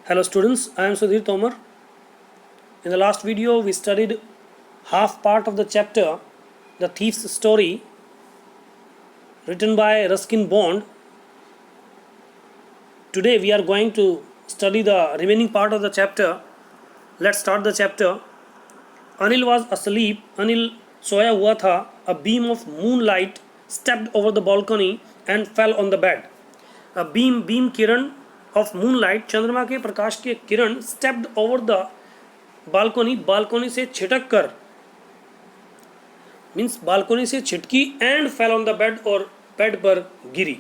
Hello students, I am Sudhir Tomar. In the last video we studied half part of the chapter The Thief's Story written by Ruskin Bond. Today we are going to study the remaining part of the chapter. Let's start the chapter. Anil was asleep. Anil सोया हुआ था. A beam of moonlight stepped over the balcony and fell on the bed. A beam Kiran of moonlight, चंद्रमा के प्रकाश के किरण stepped over the balcony से छिटक कर means balcony से छिटकी and fell on the bed और bed पर गिरी.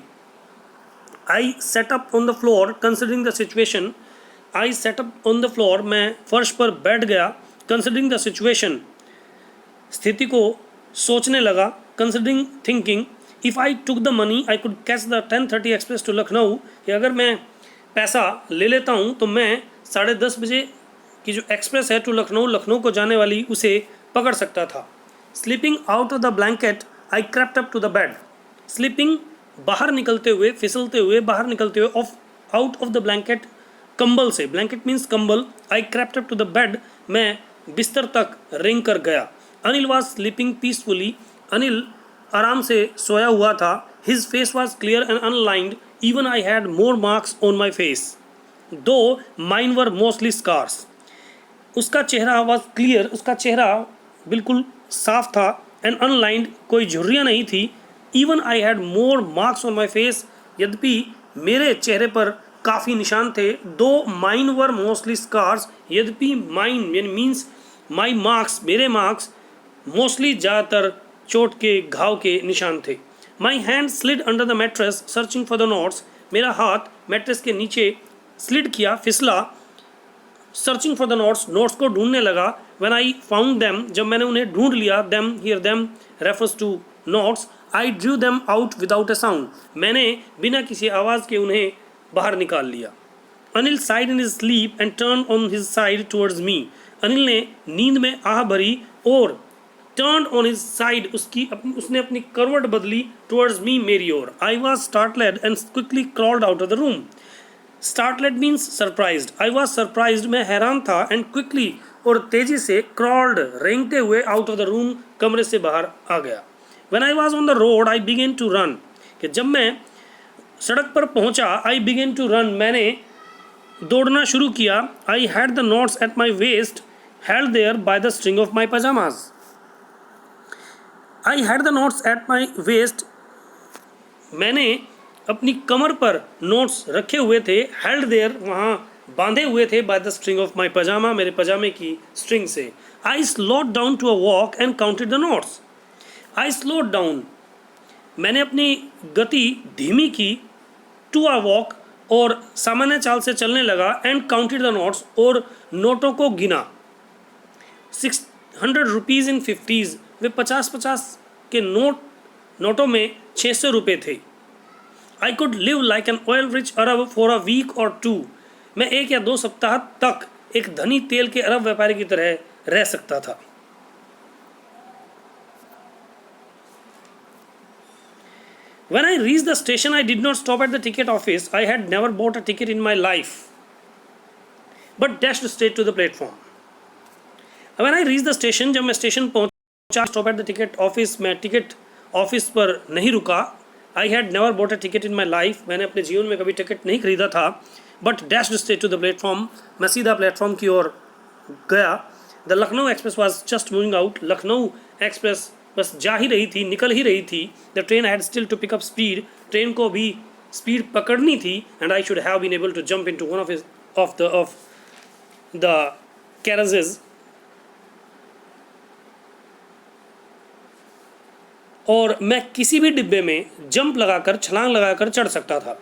I sat up on the floor considering the situation. I sat up on the floor, मैं फर्श पर बैठ गया. Considering the situation, स्थिति को सोचने लगा. Considering thinking, if I took the money I could catch the 10:30 express to Lucknow. कि अगर मैं पैसा ले लेता हूँ तो मैं 10:30 बजे की जो एक्सप्रेस है टू लखनऊ को जाने वाली उसे पकड़ सकता था. Sleeping out of the blanket I crept up to the bed. Sleeping बाहर निकलते हुए, फिसलते हुए, बाहर निकलते हुए, आउट ऑफ द ब्लैंकेट कंबल से. ब्लैंकेट मीन्स कंबल. I crept up to the bed, मैं बिस्तर तक रेंग कर गया. Anil was sleeping peacefully. Anil आराम से सोया हुआ था. His face was clear and unlined. Even I had more marks on my face, though mine were mostly scars. उसका चेहरा was clear, उसका चेहरा बिल्कुल साफ था. and unlined, कोई झुर्रियाँ नहीं थी. Even I had more marks on my face, यद्यपि मेरे चेहरे पर काफ़ी निशान थे. though mine were mostly scars, यद्यपि mine means my marks, मेरे marks mostly ज़्यादातर चोट के घाव के निशान थे. My hand slid under the mattress searching for the notes. मेरा हाथ मैट्रेस के नीचे स्लिड किया, फिसला. Searching for the notes, notes को ढूंढने लगा. When I found them, जब मैंने उन्हें ढूंढ लिया. Them, here them refers to notes. I drew them out without a sound. मैंने बिना किसी आवाज़ के उन्हें बाहर निकाल लिया. Anil sighed in his sleep and turned on his side towards me. Anil ने नींद में आह भरी और turned on his side, उसने अपनी करवट बदली. towards me, मेरी ओर. I was startled and quickly crawled out of the room. Startled means surprised. I was surprised, मैं हैरान था. and quickly, और तेजी से, crawled, रेंगते हुए, out of the room, कमरे से बाहर आ गया. when I was on the road I began to run. कि जब मैं सड़क पर पहुंचा, I began to run, मैंने दौड़ना शुरू किया. I had the notes at my waist, held there by the string of my pajamas. I had the notes at my waist, मैंने अपनी कमर पर नोट्स रखे हुए थे. held there, वहाँ बांधे हुए थे. by the string of my pajama, मेरे पजामे की स्ट्रिंग से. I slowed down to a walk and counted the notes. I slowed down, मैंने अपनी गति धीमी की. to a walk, और सामान्य चाल से चलने लगा. and counted the notes, और नोटों को गिना. 600 रुपीज़ इन 50s, वे 50 के नोटों में 600 रुपये थे. I could live like an oil rich Arab for a week or two. मैं 1 या 2 सप्ताह तक एक धनी तेल के अरब व्यापारी की तरह रह सकता था. When I reached the station I did not stop at the ticket office. I had never bought a ticket in my life, but dashed straight to the platform. When I reached the station, जब मैं station पहुंचा, stop at the ticket office, मैं ticket office पर नहीं रुका. I had never bought a ticket in my life, मैंने अपने जीवन में कभी टिकट नहीं खरीदा था. but dashed straight to the platform, मैं सीधा प्लेटफॉर्म की ओर गया. the Lucknow express was just moving out. Lucknow express बस जा ही रही थी, निकल ही रही थी. the train had still to pick up speed, train को भी स्पीड पकड़नी थी. and I should have been able to jump into one of the carriages, और मैं किसी भी डिब्बे में जंप लगाकर, छलांग लगाकर चढ़ सकता था.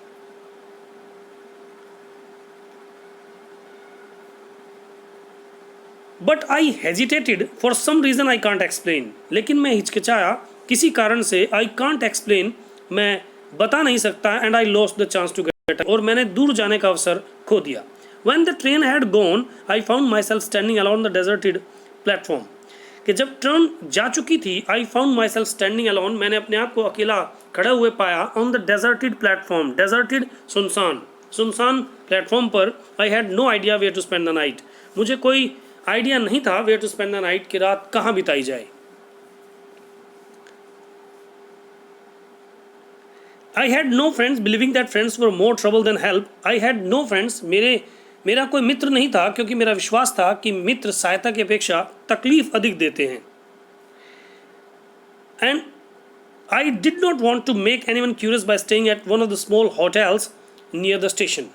But I hesitated for some reason I can't explain. लेकिन मैं हिचकिचाया किसी कारण से. आई कांट एक्सप्लेन, मैं बता नहीं सकता. And I lost the chance to get, और मैंने दूर जाने का अवसर खो दिया. When the train had gone I found myself standing alone the deserted platform. कि जब ट्रेन जा चुकी थी, I found myself standing alone, मैंने अपने आप को अकेला खड़े हुए पाया. On the deserted platform, deserted सुनसान, सुनसान प्लेटफॉर्म पर। I had no idea where to spend the night, मुझे कोई आइडिया नहीं था where to spend the night, कि रात कहाँ बिताई जाए। I had no friends believing that friends were more trouble than help. I had no friends, मेरा कोई मित्र नहीं था क्योंकि मेरा विश्वास था कि मित्र सहायता की अपेक्षा तकलीफ अधिक देते हैं। And I did not want to make anyone curious by staying at one of the small hotels near the station.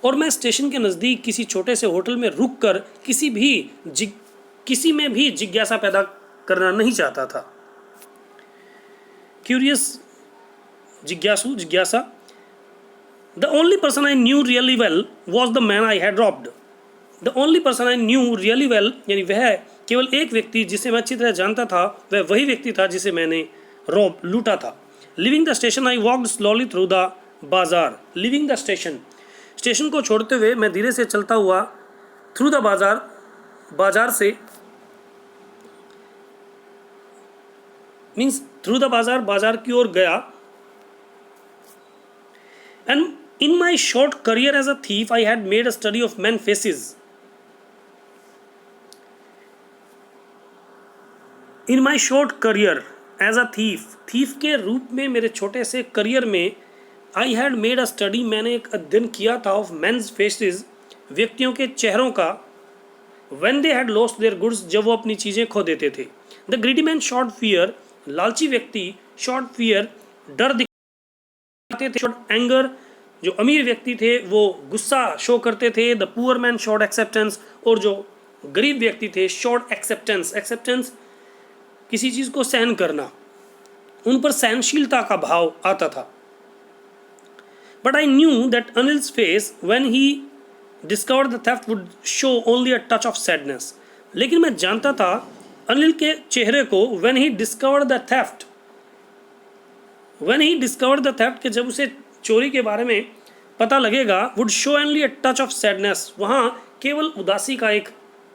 और मैं स्टेशन के नज़दीक किसी छोटे से होटल में रुक कर किसी में भी जिज्ञासा पैदा करना नहीं चाहता था। क्यूरियस, जिज्ञासा। The only person I knew really well was the man I had robbed. The only person I knew really well, यानी वह केवल एक व्यक्ति जिसे मैं अच्छी तरह जानता था, वह वही व्यक्ति था जिसे मैंने लूटा था। Living the station I walked slowly through the बाजार। लिविंग द स्टेशन, स्टेशन को छोड़ते हुए मैं धीरे से चलता हुआ थ्रू द बाजार से, मीन्स थ्रू द बाजार की ओर गया। And in my short career as a thief I had made a study of man faces. In my short career as a thief के रूप में मेरे छोटे से करियर में I had made a study, मैंने एक अध्ययन किया था, ऑफ मेन्स फेसेस, व्यक्तियों के चेहरों का। When they had lost their goods, जब वो अपनी चीज़ें खो देते थे। The greedy man shot fear, लालची व्यक्ति शॉट फियर, डर दिखाते थे। शॉट एंगर, जो अमीर व्यक्ति थे वो गुस्सा शो करते थे। The poor man shot acceptance, और जो गरीब व्यक्ति थे शॉट एक्सेप्टेंस। एक्सेप्टेंस किसी चीज़ को सहन करना, उन पर सहनशीलता का भाव आता था। But I knew that Anil's face when he discovered the theft would show only a touch of sadness. लेकिन मैं जानता था अनिल के चेहरे को, when he discovered the theft कि जब उसे चोरी के बारे में पता लगेगा, would show only a touch of sadness, वहाँ केवल उदासी का एक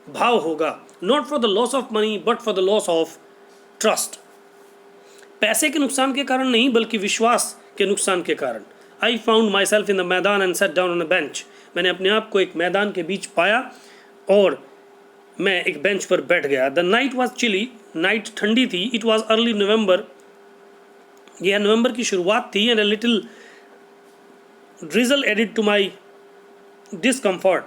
भाव होगा। Not for the loss of money but for the loss of trust. पैसे के नुकसान के कारण नहीं, बल्कि विश्वास के नुकसान के कारण। I found myself in the maidan and sat down on a bench. मैंने अपने आप को एक मैदान के बीच पाया और मैं एक बेंच पर बैठ गया। The night was chilly, night ठंडी थी। इट वॉज अर्ली नवंबर, यह नवंबर की शुरुआत थी। And a little drizzle added to my discomfort,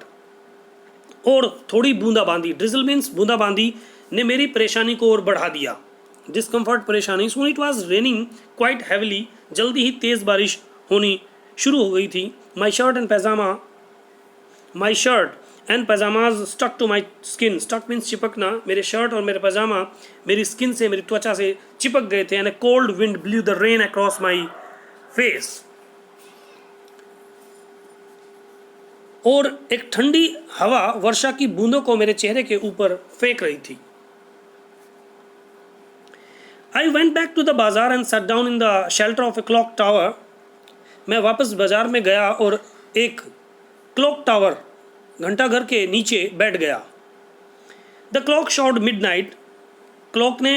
और थोड़ी बूंदाबांदी, ड्रिजल मीन्स बूंदाबांदी, ने मेरी परेशानी को और बढ़ा दिया। डिसकम्फर्ट, परेशानी। Soon it was raining quite heavily, जल्दी ही तेज़ बारिश होनी शुरू हो गई थी। My shirt and pyjamas stuck to my skin. Stuck means चिपकना, मेरे शर्ट और मेरे पैजामा मेरी स्किन से, मेरी त्वचा से चिपक गए थे। And A cold wind blue the rain across my face, और एक ठंडी हवा वर्षा की बूंदों को मेरे चेहरे के ऊपर फेंक रही थी। I went back to the bazaar and sat down in the shelter of a clock tower. मैं वापस बाजार में गया और एक क्लॉक टावर, घंटा घर के नीचे बैठ गया। The clock showed midnight, clock ने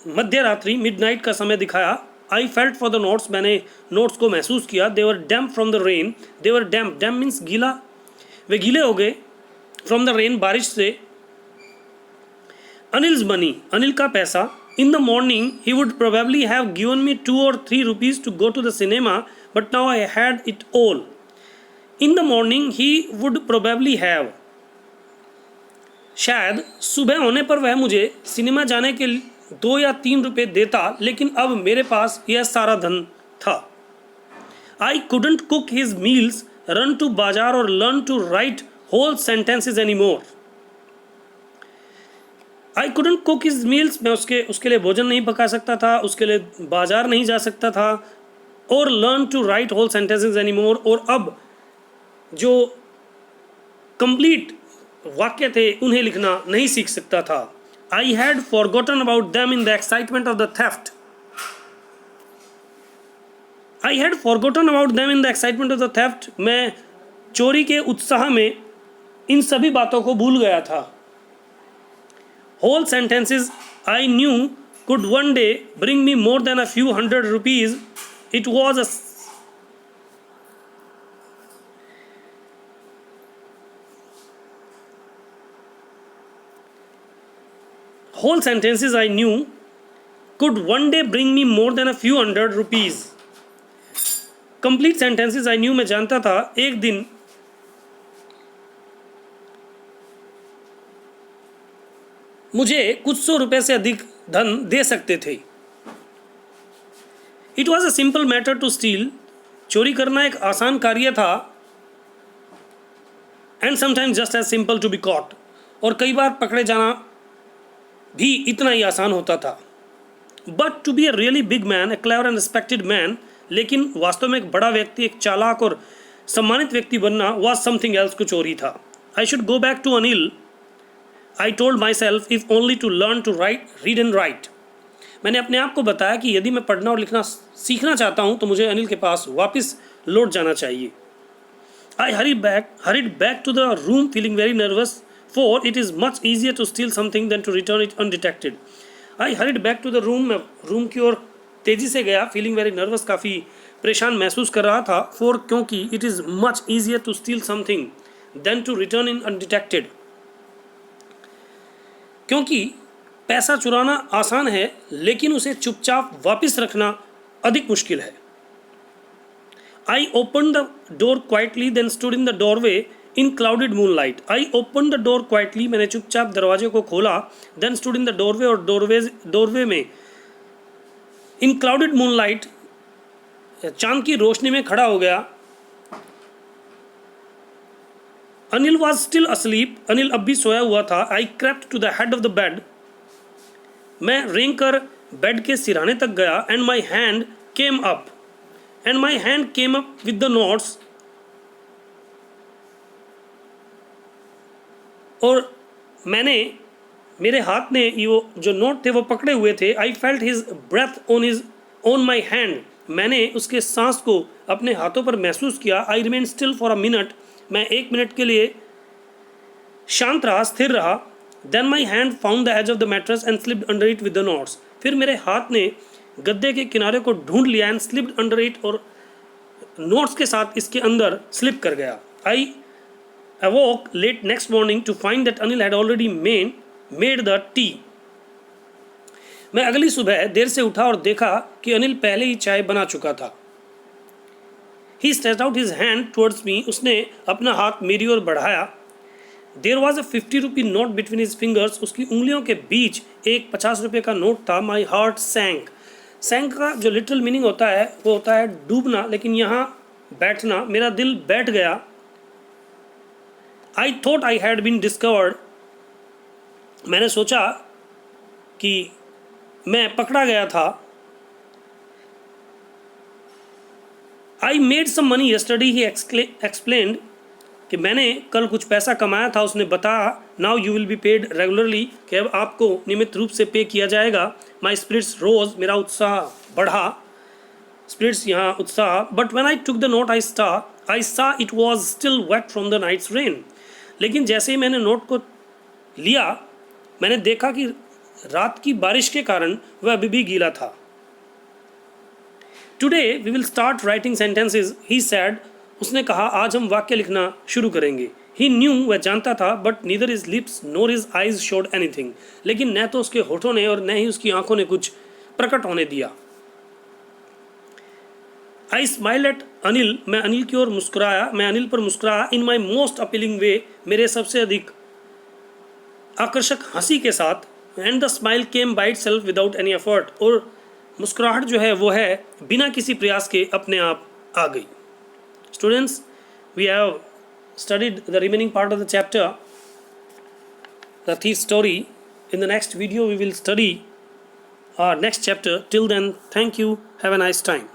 मध्य रात्रि, मिडनाइट का समय दिखाया। I felt for the notes, मैंने नोट्स को महसूस किया। They were damp from the rain, they were damp, damp means गीला, वे गीले हो गए। फ्रॉम द रेन, बारिश से। अनिल्स मनी, अनिल का पैसा। In the morning he would probably have given me 2 or 3 rupees to go to the cinema, but now I had it all. In the morning he would probably have, शायद सुबह होने पर वह मुझे सिनेमा जाने के 2 या 3 रुपये देता, लेकिन अब मेरे पास यह सारा धन था। I couldn't cook his meals, run to bazaar और learn to write whole sentences any more. I couldn't cook his meals, मैं उसके लिए भोजन नहीं पका सकता था, उसके लिए बाजार नहीं जा सकता था, और learn to write whole sentences any more, और अब जो कंप्लीट वाक्य थे उन्हें लिखना नहीं सीख सकता था। I had forgotten about them in the excitement of the theft. I had forgotten about them in the excitement of the theft, मैं चोरी के उत्साह में इन सभी बातों को भूल गया था। Whole sentences I knew could one day bring me more than a few hundred rupees. It was whole sentences I knew could one day bring me more than a few hundred rupees. Complete sentences I knew मैं जानता था एक दिन मुझे कुछ सौ रुपए से अधिक धन दे सकते थे. It was a simple matter to steal. चोरी करना एक आसान कार्य था. And sometimes just as simple to be caught. और कई बार पकड़े जाना भी इतना ही आसान होता था. But to be a really big man, a clever and respected man, लेकिन वास्तव में एक बड़ा व्यक्ति, एक चालाक और सम्मानित व्यक्ति बनना was something else, कुछ और ही था. I should go back to Anil. I told myself if only to learn to read and write. मैंने अपने आप को बताया कि यदि मैं पढ़ना और लिखना सीखना चाहता हूँ तो मुझे अनिल के पास वापस लौट जाना चाहिए. I hurried back to the room feeling very nervous, for it is much easier to steal something than to return it undetected. I hurried back to the room. मैं रूम की ओर तेज़ी से गया, feeling very nervous, काफ़ी परेशान महसूस कर रहा था. For क्योंकि it is much easier to steal something than to return it undetected. क्योंकि पैसा चुराना आसान है लेकिन उसे चुपचाप वापस रखना अधिक मुश्किल है. I opened the door quietly, then stood in the doorway in clouded moonlight. I opened the door quietly, मैंने चुपचाप दरवाजे को खोला. Then stood in the doorway, और doorway में in clouded moonlight, चांद की रोशनी में खड़ा हो गया. Anil was still asleep. Anil अब भी सोया हुआ था. I crept to the head of the bed. मैं रेंग कर बेड के सिराने तक गया. And my hand came up. And my hand came up with the notes. और मेरे हाथ ने वो जो नोट थे वो पकड़े हुए थे. I felt his breath on my hand. मैंने उसके सांस को अपने हाथों पर महसूस किया. I remained still for a minute. मैं 1 मिनट के लिए शांत रहा, स्थिर रहा. Then my hand found the edge of the mattress and slipped under it with the knots. फिर मेरे हाथ ने गद्दे के किनारे को ढूंढ लिया and slipped under it, और नोट्स के साथ इसके अंदर स्लिप कर गया. I awoke late next morning to find that Anil had already made the tea. मैं अगली सुबह देर से उठा और देखा कि अनिल पहले ही चाय बना चुका था. He stretched out his hand towards me. उसने अपना हाथ मेरी ओर बढ़ाया. There was a 50 rupee note between his fingers. उसकी उंगलियों के बीच एक 50 रुपये का नोट था. My heart sank. Sank का जो लिटरल मीनिंग होता है वो होता है डूबना, लेकिन यहाँ बैठना. मेरा दिल बैठ गया. I thought I had been discovered. मैंने सोचा कि मैं पकड़ा गया था. I made some money yesterday, he explained. कि मैंने कल कुछ पैसा कमाया था, उसने बताया. Now you will be paid regularly, कि अब आपको नियमित रूप से पे किया जाएगा. My spirits rose, मेरा उत्साह बढ़ा. Spirits यहाँ उत्साह. But when I took the note, I saw it was still wet from the night's rain. लेकिन जैसे ही मैंने नोट को लिया, मैंने देखा कि रात की बारिश के कारण वह अभी भी गीला था. Today we will start writing sentences, he said. उसने कहा आज हम वाक्य लिखना शुरू करेंगे. He knew, वह जानता था, but neither his lips nor his eyes showed anything. लेकिन न तो उसके होठों ने और न ही उसकी आंखों ने कुछ प्रकट होने दिया. I smiled at Anil. मैं अनिल की ओर मुस्कुराया. मैं अनिल पर मुस्कुराया. In my most appealing way, मेरे सबसे अधिक आकर्षक हंसी के साथ. And the smile came by itself without any effort. और मुस्कुराहट जो है वो है बिना किसी प्रयास के अपने आप आ गई. Students, we have studied the remaining part of the chapter, the thief story. In the next video we will study our next chapter. Till then, thank you. Have a nice time.